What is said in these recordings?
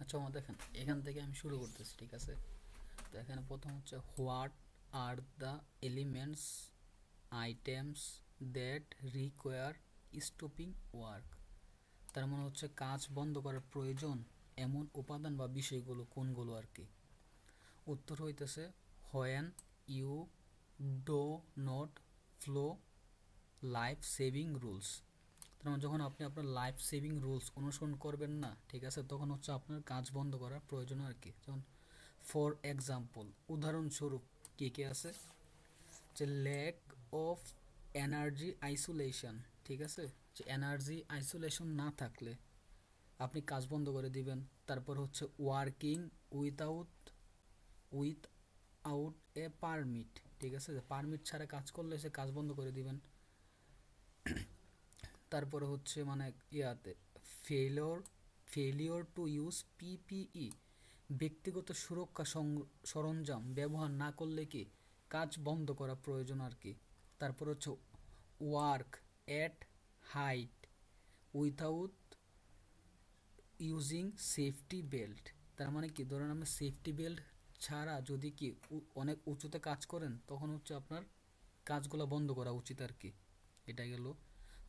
আচ্ছা আমার দেখেন এখান থেকে আমি শুরু করতেছি, ঠিক আছে? তো এখানে প্রথম হচ্ছে what are the elements items that require stopping work. তার মানে হচ্ছে কাজ বন্ধ করার প্রয়োজন এমন উপাদান বা বিষয়গুলো কোনগুলো আর কি। উত্তর হইতেছে when you do not flow life saving rules. তার মানে যখন আপনি আপনার লাইফ সেভিং রুলস অনুসরণ করবেন না, ঠিক আছে, তখন হচ্ছে আপনার কাজ বন্ধ করার প্রয়োজন আর কি। যেমন ফর এক্সাম্পল, উদাহরণস্বরূপ কী কী আছে, যে ল্যাক অফ এনার্জি আইসোলেশন, ঠিক আছে, যে এনার্জি আইসোলেশন না থাকলে আপনি কাজ বন্ধ করে দিবেন। তারপর হচ্ছে working without without a permit, ঠিক আছে, যে পারমিট ছাড়া কাজ করলে সে কাজ বন্ধ করে দিবেন। তারপরে হচ্ছে মানে ইয়াতে failure failure to use PPE, ব্যক্তিগত সুরক্ষা সরঞ্জাম ব্যবহার না করলে কি কাজ বন্ধ করা প্রয়োজন আর কি। তারপর হচ্ছে work at height without using safety belt. তার মানে কি, ধরেন আপনি সেফটি বেল্ট ছাড়া যদি কি অনেক উঁচুতে কাজ করেন তখন হচ্ছে আপনার কাজগুলো বন্ধ করা উচিত আর কি। এটা গেল।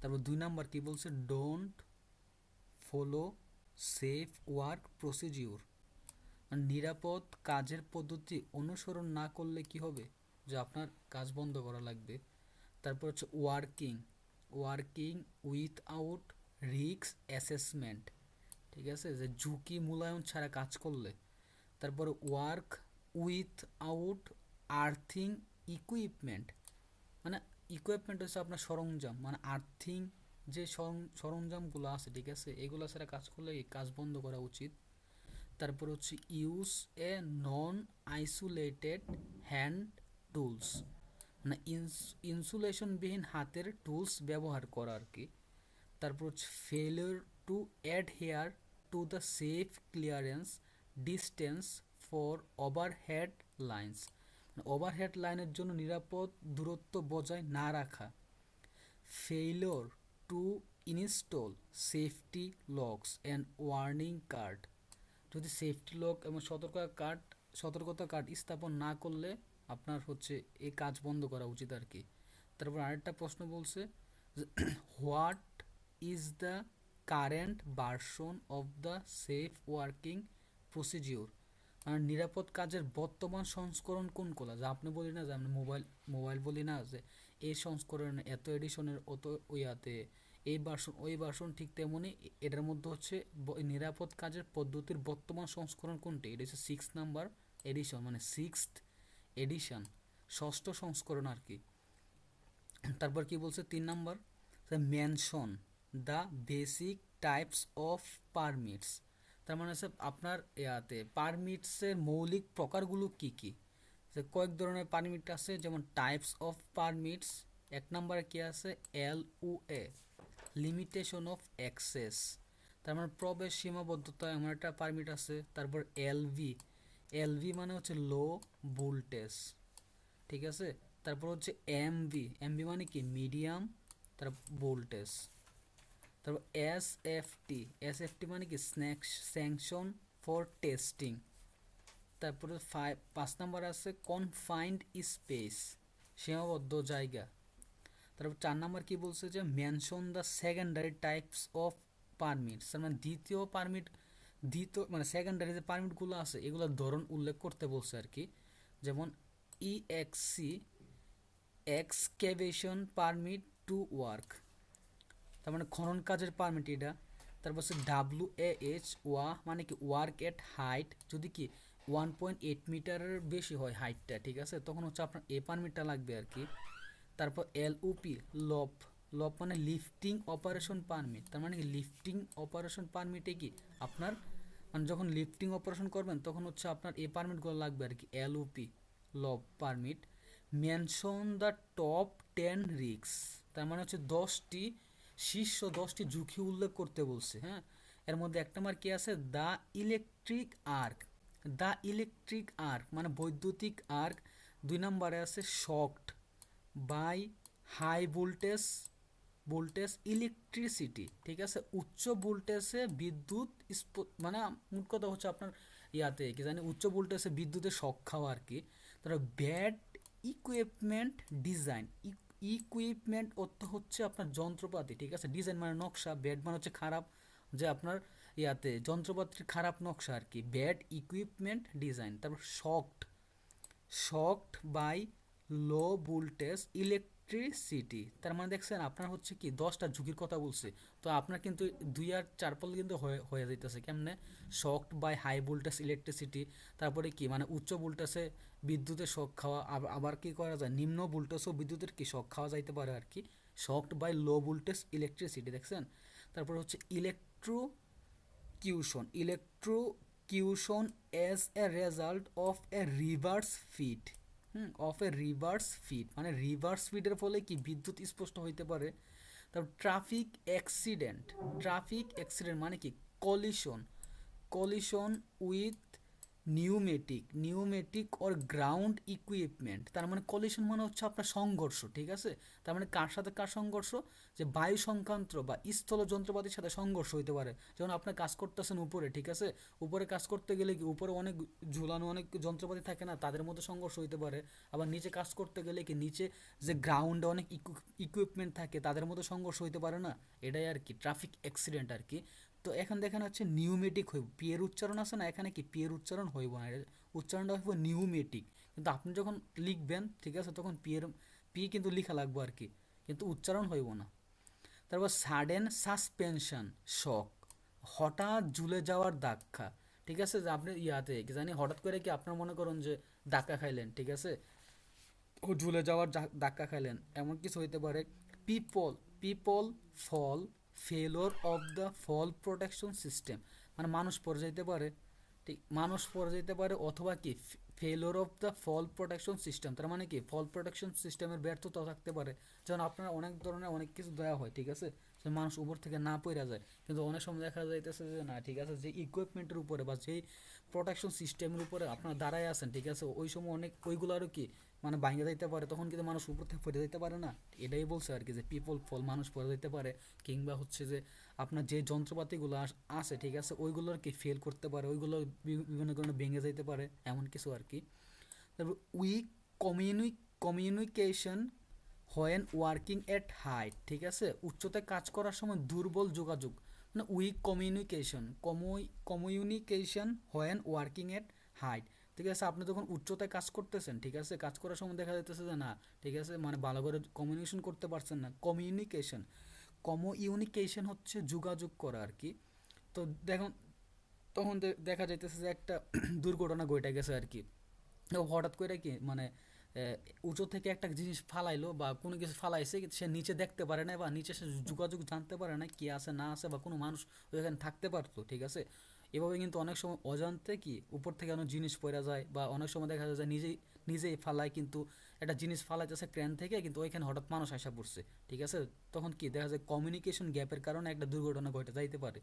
তারপর 2 নাম্বার কি বলছে, don't follow safe work procedure, নিরাপদ কাজের পদ্ধতি অনুসরণ না করলে কি হবে, যে আপনার কাজ বন্ধ করা লাগবে। তারপর হচ্ছে working working without risk assessment, ঠিক আছে, যে ঝুঁকি মূল্যায়ন ছাড়া কাজ করলে। তারপর ওয়ার্ক উইথআউট আর্থিং ইকুইপমেন্ট, মানে ইকুইপমেন্ট হচ্ছে আপনার সরঞ্জাম, মানে আর্থিং যে সরঞ্জামগুলো আছে, ঠিক আছে, এগুলো ছাড়া কাজ করলে এই কাজ বন্ধ করা উচিত। তারপর হচ্ছে use a non isolated hand tools, মানে ইনসুলেশনবিহীন হাতের টুলস ব্যবহার করা আর কি। তারপর হচ্ছে failure to adhere to the safe clearance distance for overhead lines, overhead লাইনের জন্য নিরাপদ দূরত্ব বজায় না রাখা। Failure to install safety locks and warning card, যদি সেফটি লক এবং সতর্কতা কার্ড স্থাপন না করলে আপনার হচ্ছে এই কাজ বন্ধ করা উচিত আর কি। তারপর আরেকটা প্রশ্ন বলছে, what is the current version of the safe working procedure, মানে নিরাপদ কাজের বর্তমান সংস্করণ কোনগুলো, যা আপনি বলি না যে আমরা মোবাইল বলি না যে এই সংস্করণ এত এডিশনের অত ওইয়াতে এই ভার্সন ওই ভার্সন, ঠিক তেমনি এটার মধ্যে হচ্ছে নিরাপদ কাজের পদ্ধতির বর্তমান সংস্করণ কোনটি, এটা হচ্ছে 6 নাম্বার এডিশন, মানে 6th এডিশন, ষষ্ঠ সংস্করণ আর কি। তারপর কি বলছে 3 number, mention the basic types of permits, তার মানে হচ্ছে আপনার ইয়াতে পারমিটসের মৌলিক প্রকারগুলো কি কি, যে কয়েক ধরনের পারমিট আছে, যেমন টাইপস অফ পারমিটস। 1 নম্বরে কি আছে, LOA লিমিটেশন অফ অ্যাক্সেস, তার মানে প্রবেশ সীমাবদ্ধতা এমন একটা পারমিট আছে। তারপর এলভি মানে হচ্ছে লো ভোল্টেজ, ঠিক আছে। তারপর হচ্ছে এমভি মানে কি মিডিয়াম তার ভোল্টেজ। তারপর এসএফটি মানে কি স্যাংশন ফর টেস্টিং। তারপরে 5 নাম্বার আছে কনফাইন্ড স্পেস, সীমাবদ্ধ জায়গা। তারপর 4 নাম্বার কি বলছে, যে mention the secondary types of permits, মানে দ্বিতীয় মানে সেকেন্ডারি যে পারমিটগুলো আছে এগুলোর ধরন উল্লেখ করতে বলছে আর কি। যেমন EXC excavation permit to work, তার মানে খনন কাজের পারমিট এটা। তারপর হচ্ছে WAH মানে কি ওয়ার্ক এট হাইট, যদি কি 1.8 মিটারের বেশি হয় হাইটটা, ঠিক আছে, তখন হচ্ছে আপনার এ পারমিটটা লাগবে আর কি। তারপর LOP লপ মানে লিফটিং অপারেশন পারমিট, তার মানে কি লিফটিং অপারেশন পারমিটে কি আপনার মানে যখন লিফটিং অপারেশন করবেন তখন হচ্ছে আপনার এই পারমিটগুলো লাগবে আর কি, LOP লব permit. Mention the top 10 risk, তার মানে হচ্ছে শীর্ষ 10টি ঝুঁকি উল্লেখ করতে বলছে। হ্যাঁ, এর মধ্যে 1 নম্বর কি আছে, দ্য ইলেকট্রিক আর্ক মানে বৈদ্যুতিক আর্ক। 2 নম্বরে আছে shocked by high voltage voltage electricity, ঠিক আছে, উচ্চ ভোল্টেজে বিদ্যুৎ মানে মোট কথা হচ্ছে আপনার ইয়াতে কি জানি উচ্চ ভোল্টেজে বিদ্যুতের শক খাওয়া আর কি। তারপর ব্যাড ইকুইপমেন্ট ডিজাইন, ইকুইপমেন্ট অর্থ হচ্ছে আপনার যন্ত্রপাতি, ঠিক আছে, ডিজাইন মানে নকশা, ব্যাড মানে হচ্ছে খারাপ, যে আপনার ইয়াতে যন্ত্রপাতির খারাপ নকশা আর কি, ব্যাড ইকুইপমেন্ট ডিজাইন। তারপর shocked by low voltage electricity, তার মানে দেখছেন আপনার হচ্ছে কি 10টা ঝুঁকির কথা বলছে, তো আপনার কিন্তু 2 আর 4 পল কিন্তু হয়ে যাইতেছে কেমনে, shocked by high voltage electricity, তারপরে কি মানে উচ্চ ভোল্টেজে বিদ্যুতের শক খাওয়া, আবার কি করা যায় নিম্ন ভোল্টেজও বিদ্যুতের কি শক খাওয়া যাইতে পারে আর কি, shocked by low voltage electricity দেখছেন। তারপর হচ্ছে electrocution as a result of a reverse feed, reverse feed মানে রিভার্স ফিডের ফলে কি বিদ্যুৎ স্পষ্ট হইতে পারে। তারপর ট্রাফিক অ্যাক্সিডেন্ট মানে কি collision with pneumatic or ground equipment, তার মানে কলিশন মানে হচ্ছে আপনার সংঘর্ষ, ঠিক আছে, তার মানে কার সাথে কার সংঘর্ষ, যে বায়ু সংক্রান্ত বা স্থল যন্ত্রপাতির সাথে সংঘর্ষ হইতে পারে। যেমন আপনি কাজ করতেছেন উপরে, ঠিক আছে, উপরে কাজ করতে গেলে কি উপরে অনেক ঝুলানো অনেক যন্ত্রপাতি থাকে না, তাদের মধ্যে সংঘর্ষ হইতে পারে। আবার নিচে কাজ করতে গেলে কি নিচে যে গ্রাউন্ডে অনেক ইকুইপমেন্ট থাকে তাদের মধ্যে সংঘর্ষ হইতে পারে না, এটাই আর কি ট্রাফিক অ্যাক্সিডেন্ট আর কি। তো এখন দেখেন হচ্ছে নিউমেটিক হইব, পিয়ের উচ্চারণ আছে না, এখানে কি পিয়ের উচ্চারণ হইব না, উচ্চারণটা হইব নিউমেটিক, কিন্তু আপনি যখন লিখবেন, ঠিক আছে, তখন পি কিন্তু লিখা লাগবে আর কি, কিন্তু উচ্চারণ হইব না। তারপর সাডেন সাসপেনশন শক, হঠাৎ ঝুলে যাওয়ার ধাক্কা, ঠিক আছে, যে আপনি ইয়াতে কি জানি হঠাৎ করে কি আপনার মনে করুন যে ধাক্কা খাইলেন, ঠিক আছে, ও ঝুলে যাওয়ার ধাক্কা খাইলেন, এমন কিছু হইতে পারে। People people fall failure of the fall protection system, মানে মানুষ পড়ে যাইতে পারে, ঠিক মানুষ পড়ে যেতে পারে, অথবা কি failure of the fall protection system, তার মানে কি ফল প্রোটেকশন সিস্টেমের ব্যর্থতা থাকতে পারে। যেমন আপনার অনেক ধরনের অনেক কিছু দেওয়া হয়, ঠিক আছে, যে মানুষ উপর থেকে না পড়ে যায়, কিন্তু অনেক সময় দেখা যাইতেছে যে না, ঠিক আছে, যে ইকুইপমেন্টের উপরে বা যেই প্রোটেকশন সিস্টেমের উপরে আপনার দাঁড়ায় আছেন, ঠিক আছে, ওই সময় অনেক ওইগুলো আরও কি মানে ভাঙে যাইতে পারে, তখন কিন্তু মানুষ উপর থেকে পড়ে যেতে পারে না, এটাই বলছে আর কি, যে পিপল ফল মানুষ পড়ে যেতে পারে, কিংবা হচ্ছে যে আপনার যে যন্ত্রপাতিগুলো আছে, ঠিক আছে, ওইগুলোর কি ফেল করতে পারে, ওইগুলো বিভিন্ন কারণে ভেঙে যেতে পারে, এমন কিছু আর কি। তারপর weak communication when working at height, ঠিক আছে, উচ্চতায় কাজ করার সময় দুর্বল যোগাযোগ, মানে weak communication when working at height, ঠিক আছে, আপনি যখন উচ্চতায় কাজ করতেছেন, ঠিক আছে, কাজ করার সময় দেখা যাইতেছে যে না, ঠিক আছে, মানে ভালো করে কমিউনিকেশন করতে পারছেন না, কমিউনিকেশন হচ্ছে যোগাযোগ করা আর কি। তো দেখুন তখন দেখা যাইতেছে যে একটা দুর্ঘটনা ঘটে গেছে আর কি, হঠাৎ করে কি মানে উঁচু থেকে একটা জিনিস ফালাইলো বা কোনো কিছু ফালাইছে, সে নিচে দেখতে পারে না বা নিচে সে যোগাযোগ জানতে পারে না কি আছে না আছে, বা কোনো মানুষ ওইখানে থাকতে পারতো, ঠিক আছে, এভাবে কিন্তু অনেক সময় অজান্তে কি উপর থেকে অনেক জিনিস পড়ে যায়, বা অনেক সময় দেখা যায় নিজেই ফালায়, কিন্তু একটা জিনিস ফালাইতেছে ক্রেন থেকে, কিন্তু ওইখানে হঠাৎ মানুষ আসা পড়ছে, ঠিক আছে, তখন কি দেখা যায় কমিউনিকেশন গ্যাপের কারণে একটা দুর্ঘটনা ঘটে যাইতে পারে।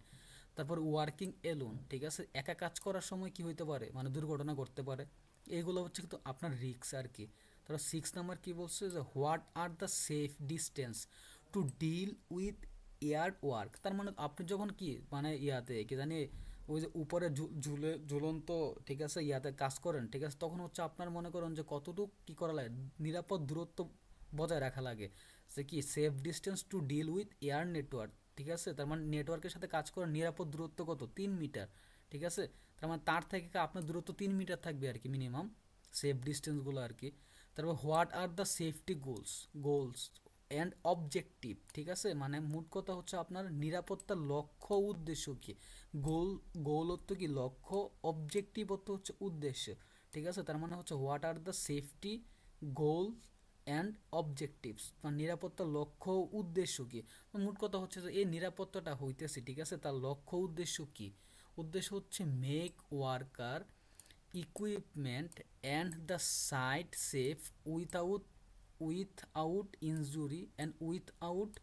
তারপর ওয়ার্কিং এলোন, ঠিক আছে, একা কাজ করার সময় কি হইতে পারে, মানে দুর্ঘটনা ঘটতে পারে, এইগুলো হচ্ছে কিন্তু আপনার রিস্ক আর কি। তারপর 6 নাম্বার কি বলছে, যে what are the safe distance to deal with air work, তার মানে আপনি যখন কি মানে ইয়াতে কি জানি ওই যে উপরে ঝুলন্ত, ঠিক আছে, ইয়াতে কাজ করেন, ঠিক আছে, তখন হচ্ছে আপনার মনে করেন যে কতটুকু কি করা লাগে, নিরাপদ দূরত্ব বজায় রাখা লাগে, যে কি safe distance to deal with air network, ঠিক আছে, তার মানে নেটওয়ার্কের সাথে কাজ করার নিরাপদ দূরত্ব কত 3 মিটার, ঠিক আছে, তার মানে তার থেকে আপনার দূরত্ব 3 মিটার থাকবে আর কি মিনিমাম, সেফ ডিস্টেন্সগুলো আর কি। তারপর what are the safety goals and objective, ঠিক আছে, মানে মোট কথা হচ্ছে আপনার নিরাপত্তার লক্ষ্য উদ্দেশ্য কি, গোল অর্থ কি লক্ষ্য, অবজেক্টিভ অর্থ হচ্ছে উদ্দেশ্য, ঠিক আছে, তার মানে হচ্ছে what are the safety goals and objectives, মানে নিরাপত্তার লক্ষ্য উদ্দেশ্য কি, মোট কথা হচ্ছে যে এই নিরাপত্তাটা হইতেছে, ঠিক আছে, তার লক্ষ্য উদ্দেশ্য কি, উদ্দেশ্য হচ্ছে make worker equipment and the site safe without injury and without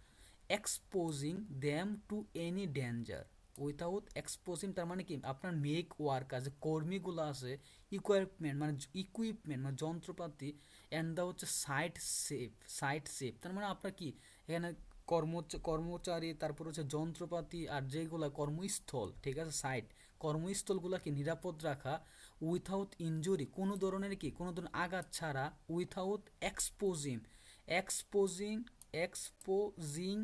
exposing them to any danger, without exposing, তার মানে কি আপনার মেক ওয়ার্কার যে কর্মীগুলো আছে, ইকুইপমেন্ট মানে যন্ত্রপাতি, অ্যান্ড দা হচ্ছে সাইট সেফ, তার মানে আপনার কি এখানে কর্মচারী, তারপর হচ্ছে যন্ত্রপাতি, আর যেগুলা কর্মস্থল, ঠিক আছে, সাইট, কর্মস্থলগুলোকে নিরাপদ রাখা উইথাউট ইনজুরি, কোনো ধরনের আঘাত ছাড়া, without exposing exposing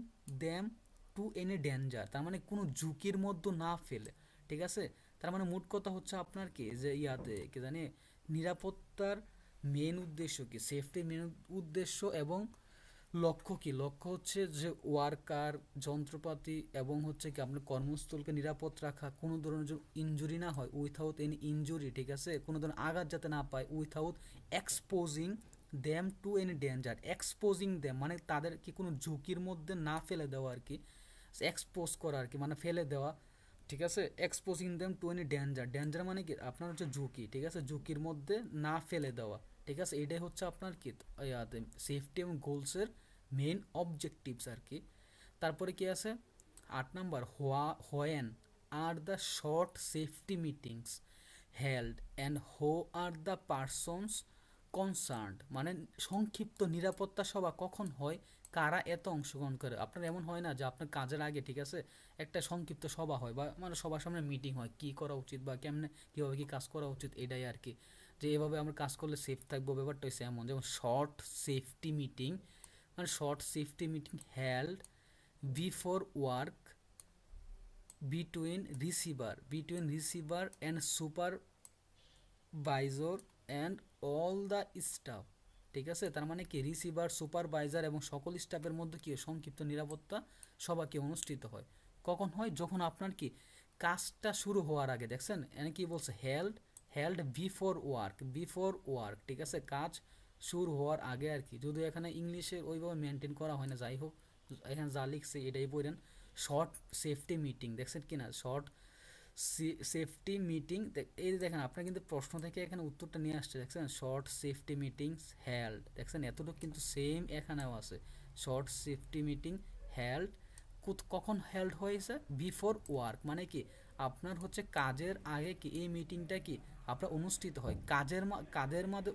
them to any danger, তার মানে কোনো ঝুঁকির মধ্যে না ফেলে, ঠিক আছে। তার মানে মোট কথা হচ্ছে আপনার কি যে ইয়াতে কি জানি নিরাপত্তার মেন উদ্দেশ্য কি, সেফটির মেন উদ্দেশ্য এবং লক্ষ্য কি, লক্ষ্য হচ্ছে যে ওয়ার্কার, যন্ত্রপাতি এবং হচ্ছে কি আপনার কর্মস্থলকে নিরাপদ রাখা, কোনো ধরনের ইনজুরি না হয়, উইথাউট এনি ইনজুরি, ঠিক আছে, কোনো ধরনের আঘাত যাতে না পায়, without exposing them to any danger, exposing them মানে তাদেরকে কোনো ঝুঁকির মধ্যে না ফেলে দেওয়া আর কি, এক্সপোজ করা আর কি, মানে ফেলে দেওয়া, ঠিক আছে, exposing them to any danger, danger মানে কি আপনার হচ্ছে ঝুঁকি, ঠিক আছে, ঝুঁকির মধ্যে না ফেলে দেওয়া, ঠিক আছে, এটাই হচ্ছে আপনার কি ইয়াতে সেফটি এবং গোলসের মেইন অবজেক্টিভস আর কি। তারপরে কি আছে 8 number, when are the short safety meetings held and হো আর দ্য পারসনস কনসার্নড, মানে সংক্ষিপ্ত নিরাপত্তা সভা কখন হয়, কারা এত অংশগ্রহণ করে। আপনার এমন হয় না যে আপনার কাজের আগে, ঠিক আছে, একটা সংক্ষিপ্ত সভা হয় বা মানে সবার সামনে মিটিং হয়, কি করা উচিত বা কেমনে কীভাবে কি কাজ করা উচিত, এটাই আর কি, যে এভাবে আমরা কাজ করলে সেফ থাকবো, ব্যাপারটা হচ্ছে এমন। যেমন শর্ট সেফটি মিটিং, মানে short safety meeting held before work between receiver and supervisor and all the staff, ঠিক আছে, তার মানে কি রিসিভার, সুপারভাইজার এবং সকল স্টাফের মধ্যে কি সংক্ষিপ্ত নিরাপত্তা সভা কি অনুষ্ঠিত হয়। কখন হয়, যখন আপনার কি কাজটা শুরু হওয়ার আগে, দেখছেন এখানে কি বলছে, হেল্ড বিফোর ওয়ার্ক, ঠিক আছে, কাজ শুরু হওয়ার আগে আর কি, যদিও এখানে ইংলিশে ওইভাবে মেনটেন করা হয় না, যাই হোক এখানে যা লিখছে এটাই পড়েন। শর্ট সেফটি মিটিং, দেখছেন কি না, শর্ট সেফটি মিটিং, এই দেখেন আপনার কিন্তু প্রশ্ন থেকে এখানে উত্তরটা নিয়ে আসছে, দেখছেন শর্ট সেফটি মিটিংস হেল্ড, দেখছেন এতটুকু কিন্তু সেম এখানেও আছে, শর্ট সেফটি মিটিং হেল্ড, কখন হেল্ড হয়েছে, বিফোর ওয়ার্ক, মানে কি আপনার হচ্ছে কাজের আগে কি এই মিটিংটা কি আপনার অনুষ্ঠিত হয়, কাজের মধ্যে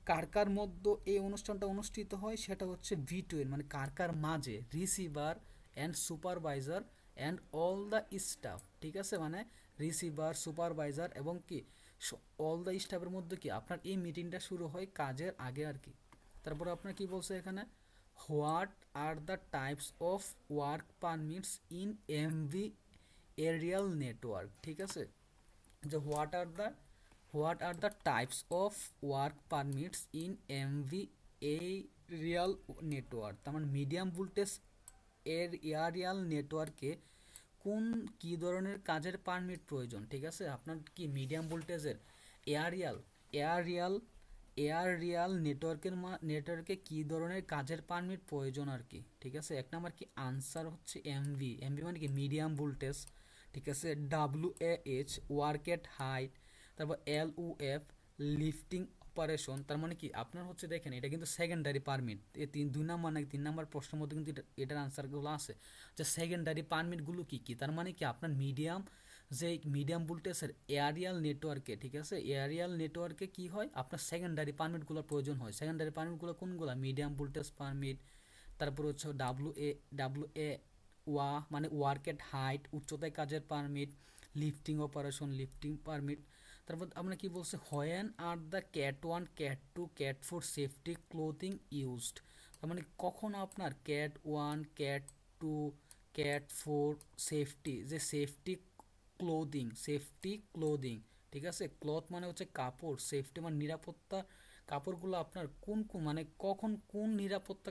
কার কার মধ্যে এই অনুষ্ঠানটা অনুষ্ঠিত হয়, সেটা হচ্ছে বিটুইন মানে কার কার মাঝে, receiver and supervisor and all the staff, ঠিক আছে, মানে রিসিভার, সুপারভাইজার এবং কি অল দ্য স্টাফের মধ্যে কি আপনার এই মিটিংটা শুরু হয় কাজের আগে আর কি। তারপর আপনার কি বলছে এখানে, what are the types of work permits in MV aerial network, ঠিক আছে, যে what are the types of work permits in MV aerial network, তার মানে মিডিয়াম ভোল্টেজ এরিয়াল নেটওয়ার্কে কোন কি ধরনের কাজের পারমিট প্রয়োজন, ঠিক আছে, আপনার কি মিডিয়াম ভোল্টেজের এয়ারিয়াল এয়ারিয়াল এয়ারিয়াল নেটওয়ার্কে কি ধরনের কাজের পারমিট প্রয়োজন আর কি, ঠিক আছে। 1 নাম্বার কি আনসার হচ্ছে এমভি মানে কি মিডিয়াম ভোল্টেজ, ঠিক আছে, WAH ওয়ার্ক এট হাইট, তারপর LOF লিফটিং অপারেশন, তার মানে কি আপনার হচ্ছে দেখেন এটা কিন্তু সেকেন্ডারি পারমিট, এই 2 নাম্বার নাকি 3 নাম্বার প্রশ্নের মধ্যে কিন্তু এটার আনসারগুলো আছে, যে সেকেন্ডারি পারমিটগুলো কী কী, তার মানে কি আপনার মিডিয়াম ভোল্টেজের এয়ারিয়াল নেটওয়ার্কে, ঠিক আছে, এয়ারিয়াল নেটওয়ার্কে কি হয় আপনার সেকেন্ডারি পারমিটগুলোর প্রয়োজন হয়, সেকেন্ডারি পারমিটগুলো কোনগুলো, মিডিয়াম ভোল্টেজ পারমিট, তারপর হচ্ছে ডাব্লু এ মানে ওয়ার্ক এট হাইট উচ্চতায় কাজের পারমিট, লিফটিং পারমিট। তারপর আমরা কি বলছে, when are the cat 1, cat 2, cat 4 safety clothing used, তার মানে কখন আপনার cat 1, cat 2, cat 4 safety clothing, ঠিক আছে, ক্লথ মানে হচ্ছে কাপড়, সেফটি মানে নিরাপত্তা, কাপড়গুলো আপনার কোন কোন মানে কখন কোন নিরাপত্তা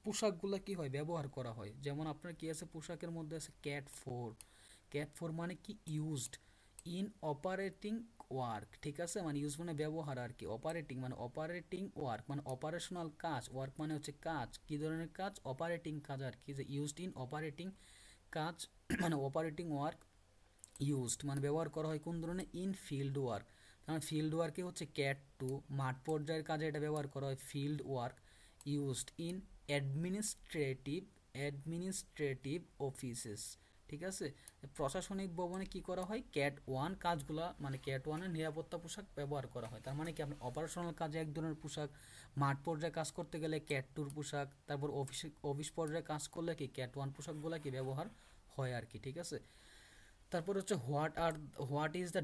পোশাকগুলো কি হয় ব্যবহার করা হয়, যেমন আপনার কি আছে পোশাকের মধ্যে আছে ক্যাট 4 মানে কি ইউজড ইন অপারেটিং ওয়ার্ক, ঠিক আছে, মানে ইউজ মানে ব্যবহার আর কি, অপারেটিং মানে অপারেটিং ওয়ার্ক মানে অপারেশনাল কাজ, ওয়ার্ক মানে হচ্ছে কাজ, কি ধরনের কাজ, অপারেটিং কাজ আর কি, যে ইউজড ইন অপারেটিং কাজ মানে অপারেটিং ওয়ার্ক, ইউজড মানে ব্যবহার করা হয় কোন ধরনের, ইন ফিল্ড ওয়ার্ক, কারণ ফিল্ড ওয়ার্কে হচ্ছে ক্যাট 2, মাঠ পর্যায়ের কাজে এটা ব্যবহার করা হয় field work, used in administrative offices, ঠিক আছে। প্রশাসনিক ভবনে কি করা হয়, ক্যাট 1 কাজগুলা মানে ক্যাট 1 এর নিরাপত্তা পোশাক ব্যবহার করা হয়। তার মানে কি আপনার অপারেশনাল কাজে এক ধরনের পোশাক, মাঠ পর্যায়ে কাজ করতে গেলে ক্যাট 2 পোশাক, তারপর অফিস পর্যায়ে কাজ করলে কি ক্যাট 1 পোশাকগুলা কি ব্যবহার হয় আর কি, ঠিক আছে। তারপর হচ্ছে what is the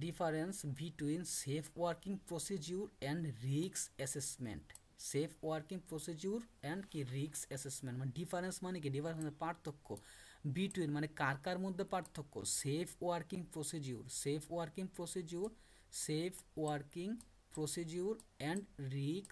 difference between safe working procedure and risk assessment. Safe working procedure and কি রিস্ক অ্যাসেসমেন্ট মানে ডিফারেন্স মানে কি, ডিফারেন্স মানে পার্থক্য, বিটুইন মানে কার মধ্যে পার্থক্য, safe working procedure and risk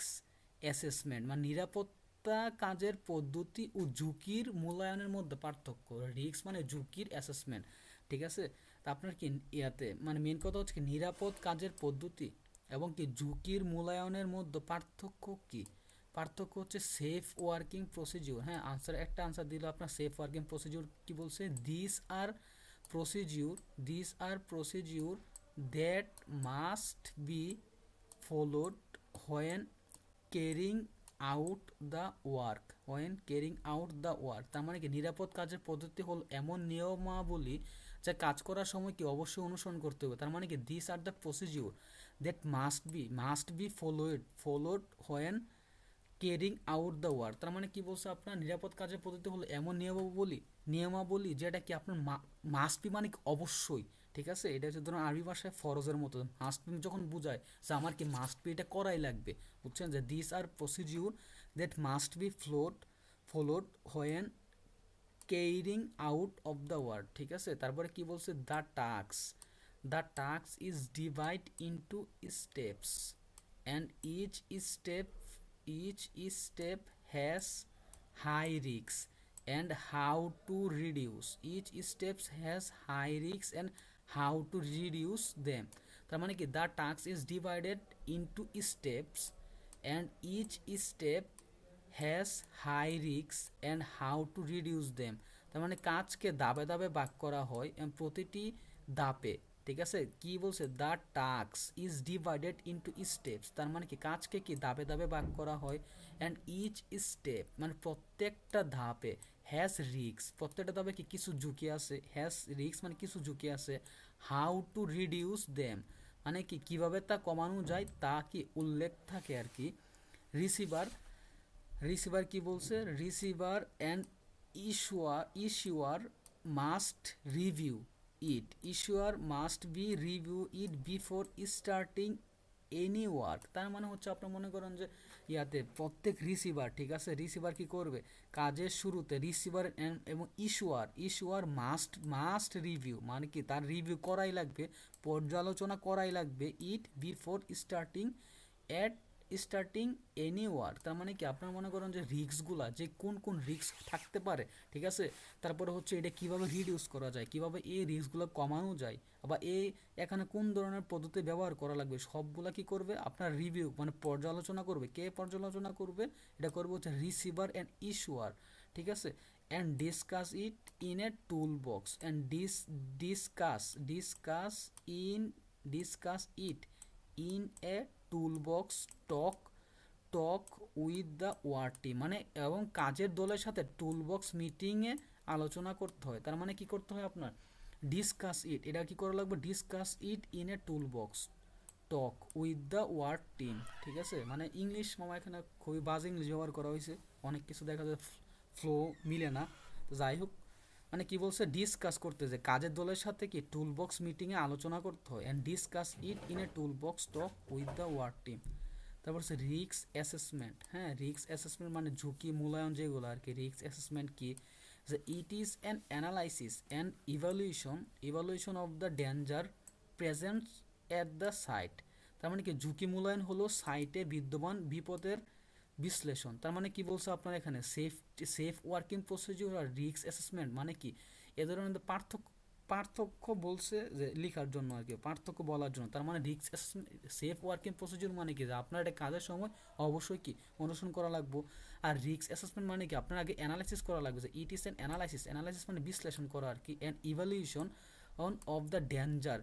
assessment মানে নিরাপত্তা কাজের পদ্ধতি ও ঝুঁকির মূল্যায়নের মধ্যে পার্থক্য। রিস্ক মানে ঝুঁকির অ্যাসেসমেন্ট, ঠিক আছে। তা আপনার কি ইয়াতে মানে মেন কথা হচ্ছে কি নিরাপদ কাজের পদ্ধতি এবং কি ঝুঁকির মূল্যায়নের মধ্যে পার্থক্য কি, পার্থক্য হচ্ছে সেফ ওয়ার্কিং প্রসিডিউর। হ্যাঁ, একটা আনসার দিল আপনার সেফ ওয়ার্কিং প্রসিডিউর কি বলছে, this are procedure that must be followed when carrying out the work. তার মানে কি নিরাপদ কাজের পদ্ধতি হল এমন নিয়মাবলী যা কাজ করার সময় কি অবশ্যই অনুসরণ করতে হবে। তার মানে কি this are the procedure that must be followed when carrying out the work. তার মানে কি বলছে আপনার নিরাপদ কাজের পদ্ধতি হলো এমন নিয়মাবলী যেটা কি আপনার মাস্ট বি মানে কি অবশ্যই, ঠিক আছে। এটা হচ্ছে ধরুন আরবি ভাষায় ফরজের মতো, মাস্ট বি যখন বোঝায় যে আমার কি মাস্ট বি এটা করাই লাগবে, বুঝছেন, যে this are procedure that must be followed when carrying out of the work, ঠিক আছে। তারপরে কি বলছে, the task is divide into steps and each step has high risks and how to reduce them। তার মানে কি the task is divided into steps and each step has high risks and how to reduce them। তার মানে কাজকে ধাপে ধাপে ভাগ করা হয় এবং প্রতিটি ধাপে, ঠিক আছে, কি বলছে, the task is divided into steps. তার মানে কি কাজকে কি ধাপে ধাপে ভাগ করা হয় অ্যান্ড ইচ স্টেপ মানে প্রত্যেকটা ধাপে হ্যাজ রিস্ক, প্রত্যেকটা ধাপে কি কিছু ঝুঁকি আছে, হ্যাজ রিস্ক মানে কিছু ঝুঁকি আছে, হাউ টু রিডিউস দেম মানে কি কিভাবে তা কমানো যায় তা কি উল্লেখ থাকে আর কি। রিসিভার কি বলছে, receiver and issuer must review it before starting any work. তার মানে হচ্ছে আপনার মনে করেন যে ইয়াতে প্রত্যেক রিসিভার, ঠিক আছে, রিসিভার কি করবে কাজের শুরুতে, রিসিভার এবং ইস্যুয়ার মাস্ট রিভিউ মানে কি তার রিভিউ করাই লাগবে, পর্যালোচনা করাই লাগবে, ইট বিফোর স্টার্টিং এনি ওয়ার্ক। তার মানে কি আপনার মনে করেন যে রিস্কগুলা যে কোন রিস্ক থাকতে পারে, ঠিক আছে, তারপরে হচ্ছে এটা কিভাবে রিডিউস করা যায়, কিভাবে এই রিস্কগুলো কমানো যায়, আবার এখানে কোন ধরনের পদ্ধতি ব্যবহার করা লাগবে, সবগুলা কি করবে আপনার রিভিউ মানে পর্যালোচনা করবে। কে পর্যালোচনা করবে, এটা করবে হচ্ছে রিসিভার অ্যান্ড ইস্যুয়ার, ঠিক আছে, and discuss it in a toolbox talk with the war team মানে এবং কাজের দলের সাথে টুলবক্স মিটিংয়ে আলোচনা করতে হয়। তার মানে কি করতে হয় আপনার এটা কি করা লাগবে, discuss it in a toolbox talk with the war team, ঠিক আছে। মানে ইংলিশ মামা এখানে খুবই বাজে ইংলিশ ব্যবহার করা হয়েছে, অনেক কিছু দেখা যায় ফ্লো মিলে না, তো যাই হোক মানে কি বলছে ডিসকাস করতে যে কাজের দলের সাথে কি টুলবক্স মিটিংয়ে আলোচনা করতে হয় and discuss it in a toolbox talk with the war team. তারপর হচ্ছে রিস্ক অ্যাসেসমেন্ট। হ্যাঁ, রিস্ক অ্যাসেসমেন্ট মানে ঝুঁকি মূল্যায়ন যেগুলো আর কি। রিস্ক অ্যাসেসমেন্ট কি, যে it is an analysis and evaluation of the danger present at the site. তার মানে কি ঝুঁকি মূল্যায়ন হলো সাইটে বিদ্যমান বিপদের বিশ্লেষণ। তার মানে কি বলছে আপনার এখানে সেফ ওয়ার্কিং প্রসিডিউর আর রিস্ক অ্যাসেসমেন্ট মানে কি এ ধরনের পার্থক্য বলছে যে লেখার জন্য আর কি, পার্থক্য বলার জন্য। তার মানে risk assessment safe working procedure মানে কি যে আপনার এটা কাজের সময় অবশ্যই কি অনুসরণ করা লাগবে, আর রিস্ক অ্যাসেসমেন্ট মানে কি আপনার আগে অ্যানালাইসিস করা লাগবে, যে ইট ইজ অ্যান অ্যানালাইসিস মানে বিশ্লেষণ করা আর কি, and evaluation of the danger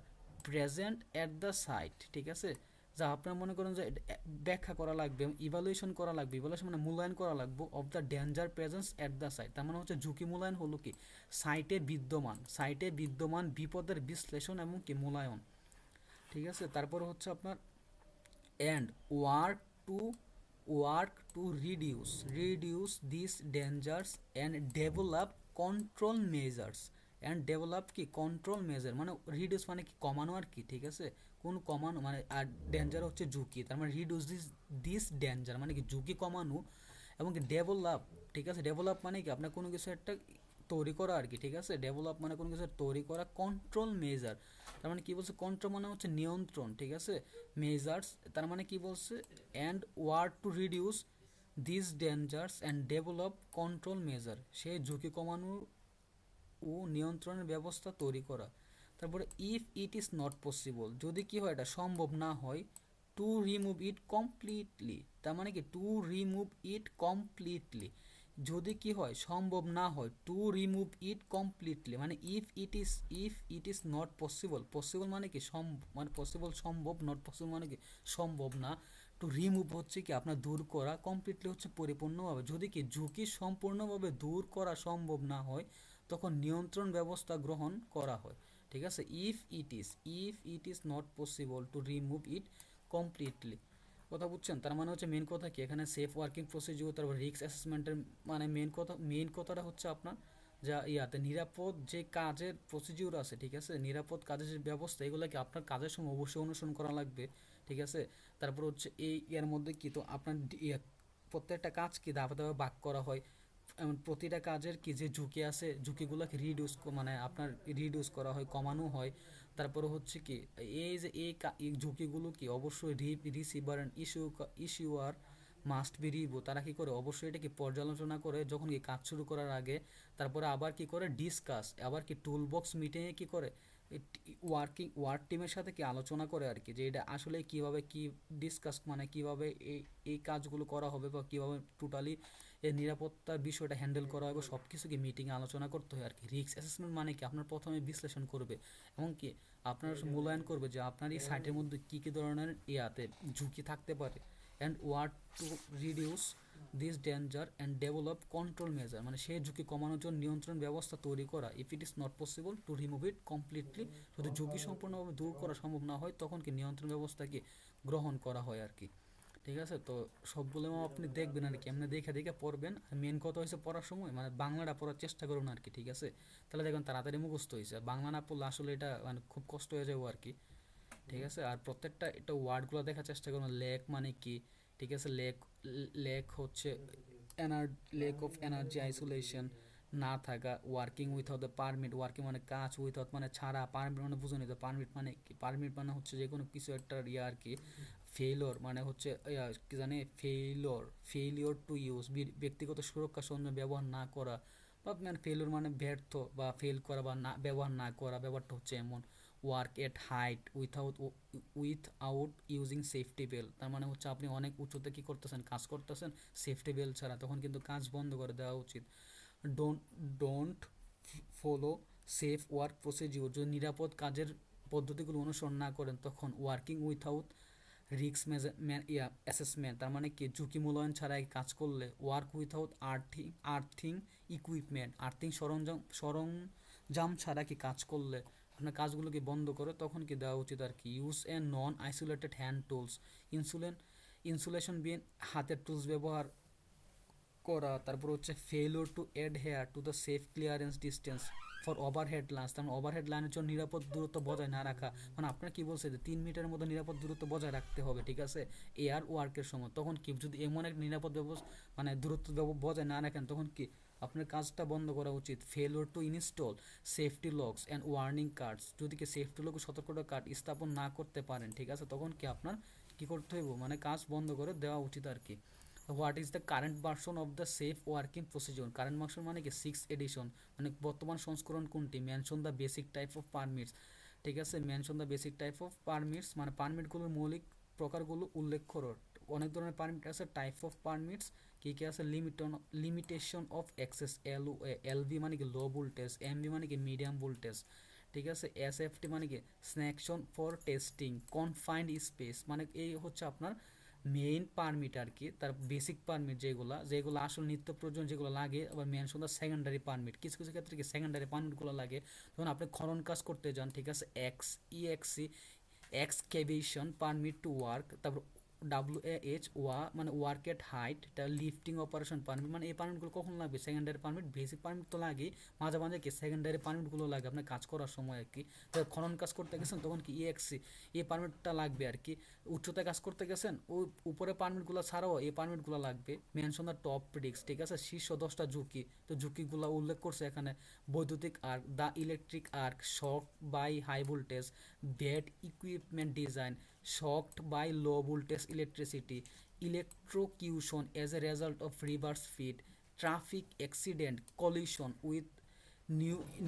present at the site, ঠিক আছে, যা আপনার মনে করেন যে ব্যাখ্যা করা লাগবে, ইভালুয়েশন করা লাগবে, ইভালুয়েশন মানে মূল্যায়ন করা লাগবে of the danger presence at the site. তার মানে হচ্ছে ঝুঁকি মূল্যায়ন হলো কি সাইটে বিদ্যমান বিপদের বিশ্লেষণ এবং কি মূল্যায়ন, ঠিক আছে। তারপরে হচ্ছে আপনার and work to reduce these dangers and develop control measures কি কন্ট্রোল মেজার মানে রিডিউস মানে কি কমানো আর কি, ঠিক আছে। কোন কমানো মানে আর ডেঞ্জার হচ্ছে ঝুঁকি, তার মানে রিডিউস দিস ডেঞ্জার মানে কি ঝুঁকি কমানো এবং কি ডেভেলপ, ঠিক আছে। ডেভেলপ মানে কি আপনার কোনো কিছু একটা তৈরি করা আর কি, ঠিক আছে। ডেভেলপ মানে কোনো কিছু তৈরি করা, কন্ট্রোল মেজার তার মানে কি বলছে, কন্ট্রোল মানে হচ্ছে নিয়ন্ত্রণ, ঠিক আছে। মেজার্স তার মানে কি বলছে, and work to reduce this dangers and develop control measure, সে ঝুঁকি কমানো ও নিয়ন্ত্রণের ব্যবস্থা তৈরি করা। তারপরে if it is not possible, যদি কি হয় এটা সম্ভব না হয়, টু রিমুভ ইট কমপ্লিটলি, তার মানে কি টু রিমুভ ইট কমপ্লিটলি, যদি কি হয় সম্ভব না হয়, টু রিমুভ ইট কমপ্লিটলি মানে if it is not possible, possible মানে কি মানে পসিবল সম্ভব, নট পসিবল মানে কি সম্ভব না, টু রিমুভ হচ্ছে কি আপনার দূর করা, কমপ্লিটলি হচ্ছে পরিপূর্ণভাবে, যদি কি ঝুঁকি সম্পূর্ণভাবে দূর করা সম্ভব না হয় তখন নিয়ন্ত্রণ ব্যবস্থা গ্রহণ করা হয়, ঠিক আছে। If it is not possible to remove it completely, কথা বুঝছেন। তার মানে হচ্ছে মেন কথা কি এখানে সেফ ওয়ার্কিং প্রসিডিউর, তারপর রিস্ক অ্যাসেসমেন্টের মানে মেন কথাটা হচ্ছে আপনার যা ইয়াতে নিরাপদ যে কাজের প্রসিডিউর আছে, ঠিক আছে, নিরাপদ কাজের যে ব্যবস্থা এগুলোকে আপনার কাজের সময় অবশ্যই অনুসরণ করা লাগবে, ঠিক আছে। তারপর হচ্ছে এর মধ্যে কি তো আপনার প্রত্যেকটা কাজ কি ধাপে ধাপে ভাগ করা হয়, এমন প্রতিটা কাজের কি যে ঝুঁকি আছে ঝুঁকিগুলোকে মানে আপনার রিডিউস করা হয়, কমানো হয়। তারপরে হচ্ছে কি এই যে এই ঝুঁকিগুলো কি অবশ্যই receiver and issuer must be review, তারা কি করে অবশ্যই এটা কি পর্যালোচনা করে যখন কি কাজ শুরু করার আগে। তারপরে আবার কি করে ডিসকাস, আবার কি টুল বক্স মিটিংয়ে কি করে ওয়ার্ক টিমের সাথে কি আলোচনা করে আর কি, যে এটা আসলে কিভাবে কি ডিসকাস মানে কিভাবে এই কাজগুলো করা হবে বা কিভাবে টোটালি এই নিরাপত্তার বিষয়টা হ্যান্ডেল করা হবে, সব কিছু কি মিটিংয়ে আলোচনা করতে হয় আর কি। রিস্ক অ্যাসেসমেন্ট মানে কি আপনার প্রথমে বিশ্লেষণ করবে এবং কি আপনার মূল্যায়ন করবে যে আপনার এই সাইটের মধ্যে কী কী ধরনের ঝুঁকি থাকতে পারে, and work to reduce this danger and develop control measure মানে সেই ঝুঁকি কমানোর জন্য নিয়ন্ত্রণ ব্যবস্থা তৈরি করা। If it is not possible to remove it completely, যদি ঝুঁকি সম্পূর্ণভাবে দূর করা সম্ভব না হয় তখন কি নিয়ন্ত্রণ ব্যবস্থাকে গ্রহণ করা হয় আর কি, ঠিক আছে। তো সবগুলো আপনি দেখবেন আর কি, এমনি দেখে দেখে পড়বেন। আর মেন কথা হয়েছে পড়ার সময় মানে বাংলাটা পড়ার চেষ্টা করুন আর কি, ঠিক আছে। তাহলে দেখবেন তাড়াতাড়ি মুখস্থ হয়েছে, আর বাংলা না পড়লে আসলে এটা মানে খুব কষ্ট হয়ে যাবো আর কি, ঠিক আছে। আর প্রত্যেকটা এটা ওয়ার্ডগুলো দেখার চেষ্টা করুন, লেক মানে কি, ঠিক আছে। লেক হচ্ছে লেক অফ এনার্জি আইসোলেশন, না থাকা, working without the permit, working মানে কাজ, উইথাউট মানে ছাড়া, পারমিট মানে বুঝে নিতে, পারমিট মানে কি, পারমিট মানে হচ্ছে যে কোনো কিছু একটা আর কি। ফেইলর মানে হচ্ছে কি জানে ফেইলিওর টু ইউজ, ব্যক্তিগত সুরক্ষা সরঞ্জাম ব্যবহার না করা, বা মানে ফেইলিওর মানে ব্যর্থ বা ফেল করা বা না ব্যবহার না করা, ব্যাপারটা হচ্ছে এমন। Work at height without using safety belt, তার মানে হচ্ছে আপনি অনেক উঁচুতে কী করতেছেন, কাজ করতেছেন সেফটি বেল্ট ছাড়া, তখন কিন্তু কাজ বন্ধ করে দেওয়া উচিত। Don't don't follow safe work procedure, যদি নিরাপদ কাজের পদ্ধতিগুলো অনুসরণ না করেন তখন ওয়ার্কিং উইথআউট রিস্ক অ্যাসেসমেন্ট, তার মানে কি ঝুঁকি মূল্যায়ন ছাড়াই কাজ করলে, work without earthing equipment, earthing সরঞ্জাম ছাড়া কি কাজ করলে আপনার কাজগুলোকে বন্ধ করে তখন কি দেওয়া উচিত আর কি। Use a non isolated hand tools, ইনসুলেশন বিহীন হাতের টুলস ব্যবহার করা। তারপর হচ্ছে failure to adhere to the safe clearance distance for overhead lines, তার মানে ওভারহেড লাইনের জন্য নিরাপদ দূরত্ব বজায় না রাখা, মানে আপনার কি বলছে যে 3 মিটারের মতো নিরাপদ দূরত্ব বজায় রাখতে হবে, ঠিক আছে, এয়ার ওয়ার্কের সময়। তখন কি যদি এমন এক নিরাপদ মানে দূরত্ব বজায় না রাখেন তখন কি আপনার কাজটা বন্ধ করা উচিত। Failure two install safety locks and warning cards, যদি কি সেফটি লক সতর্কতা কার্ড স্থাপন না করতে পারেন, ঠিক আছে, তখন কি আপনার কি করতে হইব মানে কাজ বন্ধ করে দেওয়া উচিত আর কি। What is the current version of the safe working procedure, current version মানে কি 6th এডিশন, মানে বর্তমান সংস্করণ কোনটি। Mention the basic type of permits, ঠিক আছে, mention the basic type of permits মানে পারমিটগুলোর মৌলিক প্রকারগুলো উল্লেখ করো। অনেক ধরনের পারমিট আছে, টাইপ অফ পারমিটস কী কী আছে, লিমিটেশন অফ অ্যাক্সেস, LV মানে কি লো ভোল্টেজ, MV মানে কি মিডিয়াম ভোল্টেজ, ঠিক আছে। এসএফটি মানে কি স্ন্যাকশন ফর টেস্টিং কনফাইন্ড স্পেস, মানে এই হচ্ছে আপনার মেইন পারমিট আর কি, তার বেসিক পারমিট যেগুলো আসলে নিত্য প্রয়োজন যেগুলো লাগে, আবার মেন শুধু সেকেন্ডারি পারমিট, কিছু কিছু ক্ষেত্রে কি সেকেন্ডারি পারমিটগুলো লাগে যখন আপনি খনন কাজ করতে যান, ঠিক আছে। Exe excavation permit to work, তারপর WAH মানে ওয়ার্ক এট হাইট, এটা লিফটিং অপারেশন পারমিট, মানে এই পারমিটগুলো কখন লাগবে, সেকেন্ডারি পারমিট, বেসিক পারমিট তো লাগে মাঝে মাঝে কি সেকেন্ডারি পারমিটগুলো লাগে আপনার কাজ করার সময় আর কি। খনন কাজ করতে গেছেন তখন কি ইএক্সি এই পারমিটটা লাগবে আর কি। উচ্চতায় কাজ করতে গেছেন ওই উপরে পারমিটগুলো ছাড়াও এই পারমিটগুলো লাগবে। মেনশন দ্য টপ রিস্ক, ঠিক আছে, শীর্ষ 10টা ঝুঁকি, তো ঝুঁকিগুলো উল্লেখ করছে এখানে। বৈদ্যুতিক arc, the electric arc, shock by high voltage, bad equipment design, shocked by low voltage electricity, electrocution as a result of reverse feed, traffic accident, collision with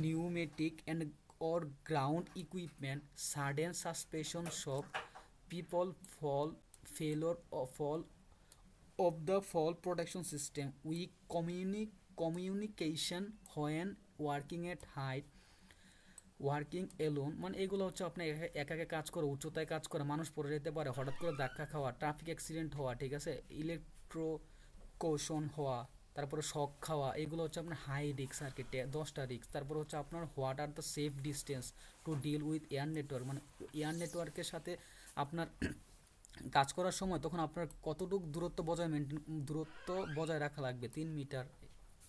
pneumatic and or ground equipment, sudden suspension shock, people fall of the fall protection system, weak communication when working at height, working alone, মানে এগুলো হচ্ছে আপনি একা একা কাজ করে উচ্চতায় কাজ করে মানুষ পড়ে যেতে পারে, হঠাৎ করে ধাক্কা খাওয়া, ট্রাফিক অ্যাক্সিডেন্ট হওয়া, ঠিক আছে, ইলেকট্রোকোশন হওয়া, তারপরে শক খাওয়া, এগুলো হচ্ছে আপনার হাই রিস্ক আর কি, 10টা রিস্ক। তারপর হচ্ছে আপনার what are the safe distance to deal with air network, মানে এয়ার নেটওয়ার্কের সাথে আপনার কাজ করার সময় তখন আপনার কতটুকু দূরত্ব বজায় রাখা লাগবে, 3 মিটার,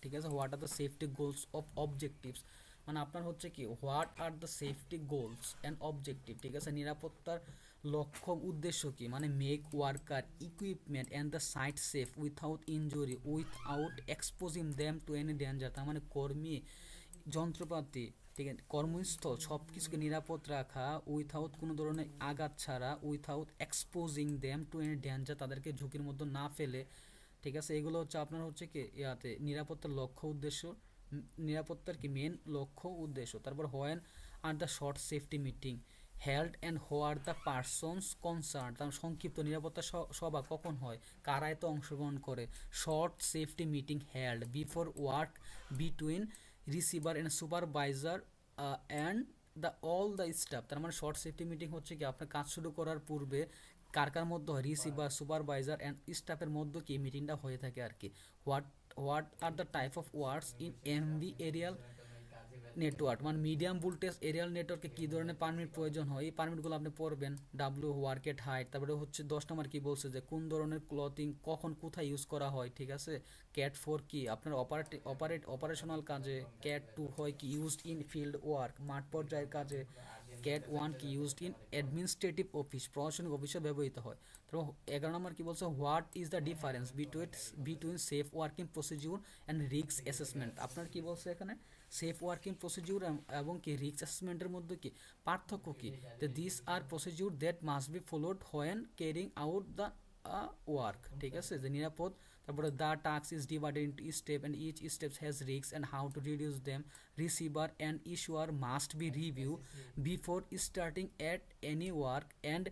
ঠিক আছে। What are the safety goals of objectives, মানে আপনার হচ্ছে কি what are the safety goals and objective, ঠিক আছে, নিরাপত্তার লক্ষ্য উদ্দেশ্য কি, মানে make worker equipment and the site safe without injury without exposing them to any danger, তার মানে কর্মী যন্ত্রপাতি, ঠিক আছে, কর্মস্থল সব কিছুকে নিরাপদ রাখা উইথাউট কোনো ধরনের আঘাত ছাড়া, without exposing them to any danger, তাদেরকে ঝুঁকির মধ্যে না ফেলে, ঠিক আছে। এগুলো হচ্ছে আপনার হচ্ছে কি ইয়াতে নিরাপত্তার লক্ষ্য উদ্দেশ্য, নিরাপত্তার কি মেন লক্ষ্য উদ্দেশ্য। তারপর when are the short safety meeting held and হো আর দ্য পারসনস কনসার্ন, তার সংক্ষিপ্ত নিরাপত্তা সভা কখন হয়, কারা এতে অংশগ্রহণ করে। Short safety meeting held before work between receiver and supervisor and the staff, তার মানে শর্ট সেফটি মিটিং হচ্ছে কি আপনার কাজ শুরু করার পূর্বে কার কার মধ্যে হয়, রিসিভার, সুপারভাইজার অ্যান্ড স্টাফের মধ্যে কি মিটিংটা হয়ে থাকে আর কি। What are the type of works in MV aerial network, মানে মিডিয়াম ভোল্টেজ এরিয়াল নেটওয়ার্কে কী ধরনের পারমিট প্রয়োজন হয়, এই পারমিটগুলো আপনি পড়বেন। ওয়ার্কেট হাইট, তারপরে হচ্ছে 10 নম্বর কি বলছে যে কোন ধরনের ক্লথিং কখন কোথায় ইউজ করা হয়, ঠিক আছে। ক্যাট 4 কি আপনার অপারেশনাল কাজে, ক্যাট 2 হয় কি ইউজড ইন ফিল্ড ওয়ার্ক মাঠ পর্যায়ের কাজে, ক্যাট 1 কি ইউজড ইন অ্যাডমিনিস্ট্রেটিভ অফিস প্রশাসনিক অফিসে ব্যবহৃত হয়। তারপর 11 নম্বর কি বলছে what is the difference between safe working procedure and risk assessment, আপনার কি বলছে এখানে সেফ ওয়ার্কিং প্রসিডিউর এবং কি রিস্ক অ্যাসেসমেন্টের মধ্যে কি পার্থক্য কি, this are procedure that must be followed when carrying out the work, ঠিক আছে, যে নিরাপদ। তারপরে the task is divided into step and each step has risk and how to reduce them, receiver and issuer must be review before starting at any work and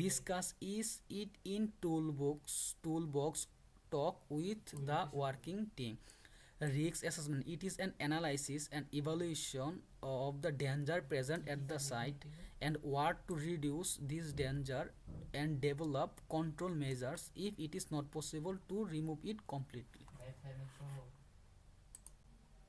discuss is it in toolbox talk with the working team. Risk assessment, it is an analysis and evaluation of the danger present at the site and what to reduce this danger and develop control measures if it is not possible to remove it completely.